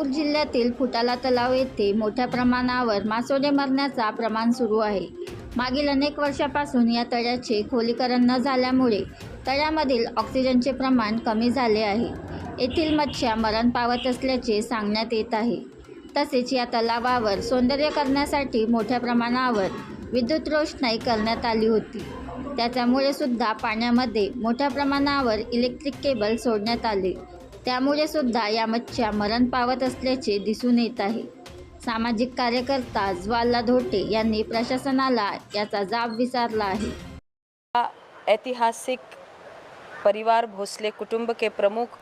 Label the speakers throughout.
Speaker 1: नागपूर जिल्ह्यातील फुटाला तलाव येथे मोठ्या प्रमाणावर मासोळे मरण्याचा प्रमाण सुरू आहे। मागील अनेक वर्षापासून या तळ्याचे खोलीकरण न झाल्यामुळे तळ्यामधील ऑक्सिजनचे प्रमाण कमी झाले आहे। येथील मत्स्य मरण पावत असल्याचे सांगण्यात येत आहे। तसेच या तलावावर सौंदर्यीकरणासाठी मोठ्या प्रमाणावर विद्युत रोषणाई करण्यात आली होती। त्याच्यामुळे सुद्धा पाण्यामध्ये मोठ्या प्रमाणावर इलेक्ट्रिक केबल सोडण्यात आले, त्यामुळे सुद्धा या मत्स्य मरण पावत असल्याचे दिसून येत आहे। सामाजिक कार्यकर्ता ज्वाला धोटे यांनी प्रशासनाला याचा जाब विचारला आहे।
Speaker 2: ऐतिहासिक परिवार भोसले कुटुंब के प्रमुख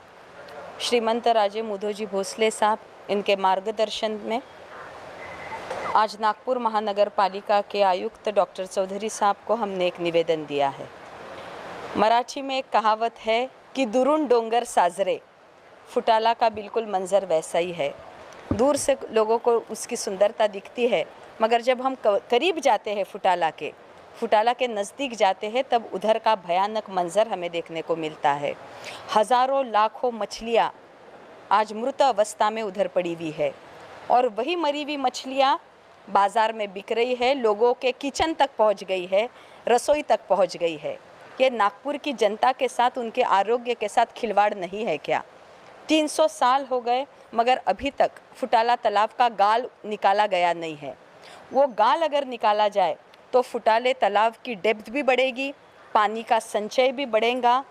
Speaker 2: श्रीमंत राजे मुधोजी भोसले साहब, इनके मार्गदर्शन में आज नागपुर महानगर पालिका के आयुक्त डॉक्टर चौधरी साहब को हमने एक निवेदन दिया है। मराठी में एक कहावत है कि दुरून डोंगर साजरे, फुटाला का बिल्कुल मंजर वैसा ही है। दूर से लोगों को उसकी सुंदरता दिखती है, मगर जब हम करीब जाते हैं फुटाला के नज़दीक जाते हैं, तब उधर का भयानक मंजर हमें देखने को मिलता है। हज़ारों लाखों मछलियाँ आज मृत अवस्था में उधर पड़ी हुई है, और वही मरी हुई मछलियाँ बाज़ार में बिक रही है, लोगों के किचन तक पहुँच गई है, रसोई तक पहुँच गई है। ये नागपुर की जनता के साथ, उनके आरोग्य के साथ खिलवाड़ नहीं है क्या? 300 साल हो गए, मगर अभी तक फुटाला तालाब का गाल निकाला गया नहीं है। वो गाल अगर निकाला जाए तो फुटाले तालाब की डेप्थ भी बढ़ेगी, पानी का संचय भी बढ़ेगा,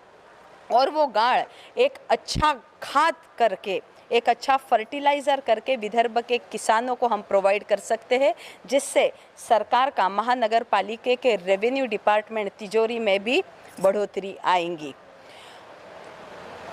Speaker 2: और वो गाड़ एक अच्छा खाद करके, एक अच्छा फर्टिलाइज़र करके विदर्भ के किसानों को हम प्रोवाइड कर सकते हैं, जिससे सरकार का, महानगर पालिका के रेवेन्यू डिपार्टमेंट तिजोरी में भी बढ़ोतरी आएंगी।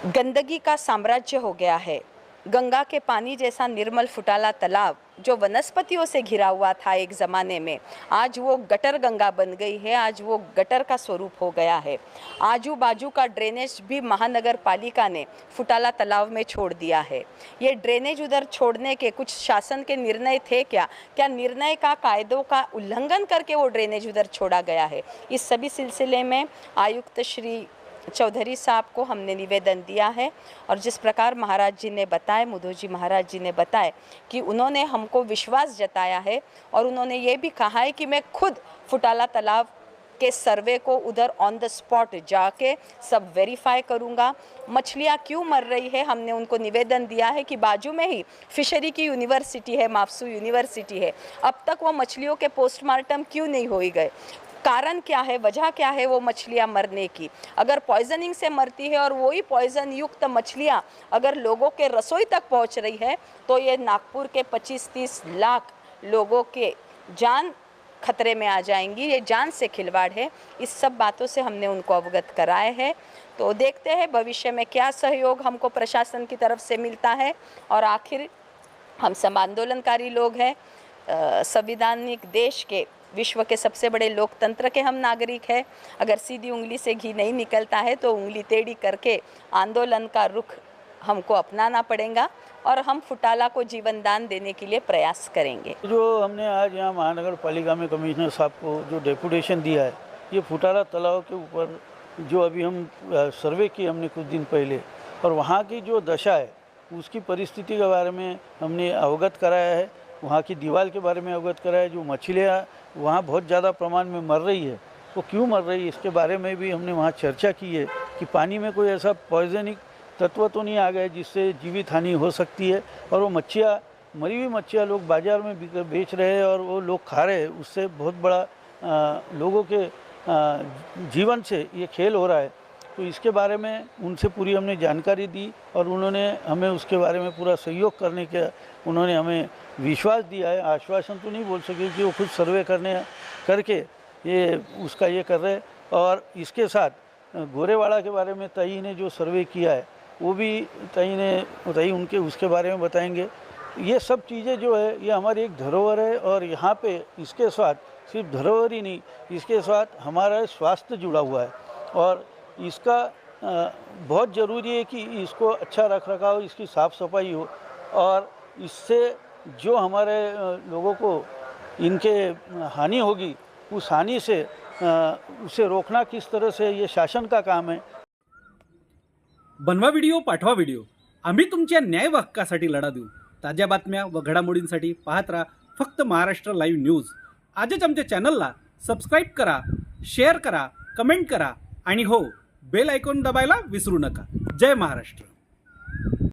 Speaker 2: गंदगी का साम्राज्य हो गया है। गंगा के पानी जैसा निर्मल फुटाला तालाब, जो वनस्पतियों से घिरा हुआ था एक ज़माने में, आज वो गटर गंगा बन गई है, आज वो गटर का स्वरूप हो गया है। आजू बाजू का ड्रेनेज भी महानगर पालिका ने फुटाला तालाब में छोड़ दिया है। ये ड्रेनेज उधर छोड़ने के कुछ शासन के निर्णय थे क्या निर्णय का कायदों का उल्लंघन करके वो ड्रेनेज उधर छोड़ा गया है? इस सभी सिलसिले में आयुक्त श्री चौधरी साहब को हमने निवेदन दिया है, और जिस प्रकार महाराज जी ने बताया, मुधोजी महाराज जी ने बताया कि उन्होंने हमको विश्वास जताया है, और उन्होंने ये भी कहा है कि मैं खुद फुटाला तालाब के सर्वे को उधर ऑन द स्पॉट जाके सब वेरीफाई करूँगा। मछलियाँ क्यों मर रही है, हमने उनको निवेदन दिया है कि बाजू में ही फिशरी की यूनिवर्सिटी है, माफसू यूनिवर्सिटी है, अब तक वो मछलियों के पोस्टमार्टम क्यों नहीं हो गए? कारण क्या है, वजह क्या है वो मछलियाँ मरने की? अगर पॉइजनिंग से मरती है और वही पॉइजन युक्त मछलियाँ अगर लोगों के रसोई तक पहुँच रही है, तो ये नागपुर के 25-30 लाख लोगों के जान खतरे में आ जाएंगी। ये जान से खिलवाड़ है। इस सब बातों से हमने उनको अवगत कराए हैं। तो देखते हैं भविष्य में क्या सहयोग हमको प्रशासन की तरफ से मिलता है। और आखिर हम सब आंदोलनकारी लोग हैं, संविधानिक देश के, विश्व के सबसे बड़े लोकतंत्र के हम नागरिक हैं। अगर सीधी उंगली से घी नहीं निकलता है तो उंगली टेढ़ी करके आंदोलन का रुख हमको अपनाना पड़ेगा, और हम फुटाला को जीवन दान देने के लिए प्रयास करेंगे।
Speaker 3: जो हमने आज यहाँ महानगर पालिका में कमिश्नर साहब को जो डेपुटेशन दिया है, ये फुटाला तालाब के ऊपर जो अभी हम सर्वे किए हमने कुछ दिन पहले, और वहाँ की जो दशा है उसकी परिस्थिति के बारे में हमने अवगत कराया है, वहाँ की दीवार के बारे में अवगत कराया है। जो मछलियाँ वहाँ बहुत ज़्यादा प्रमाण में मर रही है, वो क्यों मर रही है, इसके बारे में भी हमने वहाँ चर्चा की है कि पानी में कोई ऐसा पॉइजनिक तत्व तो नहीं आ गया जिससे जीवित हानि हो सकती है। और वो मच्छियाँ, मरी हुई मच्छियाँ लोग बाज़ार में बेच रहे हैं और वो लोग खा रहे हैं, उससे बहुत बड़ा लोगों के जीवन से ये खेल हो रहा है। तो इसके बारे में उनसे पूरी हमने जानकारी दी, और उन्होंने हमें उसके बारे में पूरा सहयोग करने का उन्होंने हमें विश्वास दिया है। आश्वासन तो नहीं बोल सके कि वो खुद सर्वे करके ये उसका ये कर रहे। और इसके साथ गोरेवाड़ा के बारे में तई ने जो सर्वे किया है, वो भी तई उनके उसके बारे में बताएंगे। ये सब चीज़ें जो है ये हमारी एक धरोहर है, और यहाँ पे इसके साथ सिर्फ धरोहर ही नहीं, इसके साथ हमारा स्वास्थ्य जुड़ा हुआ है, और इसका बहुत ज़रूरी है कि इसको अच्छा रख रखाव, इसकी साफ़ सफाई हो, और इससे जो हमारे लोगों को इनके हानि होगी, उस हानि से उसे रोकना किस तरह से ये शासन का काम है।
Speaker 4: बनवा व्हिडिओ, पाठवा व्हिडिओ, आम्ही तुमच्या न्याय हक्कासाठी लढा देऊ। ताज्या बातम्या व घडामोडींसाठी पाहत राहा फक्त महाराष्ट्र लाईव्ह न्यूज. आजच आमच्या चॅनलला सबस्क्राईब करा, शेअर करा, कमेंट करा आणि हो, बेल आयकॉन दाबायला विसरू नका. जय महाराष्ट्र.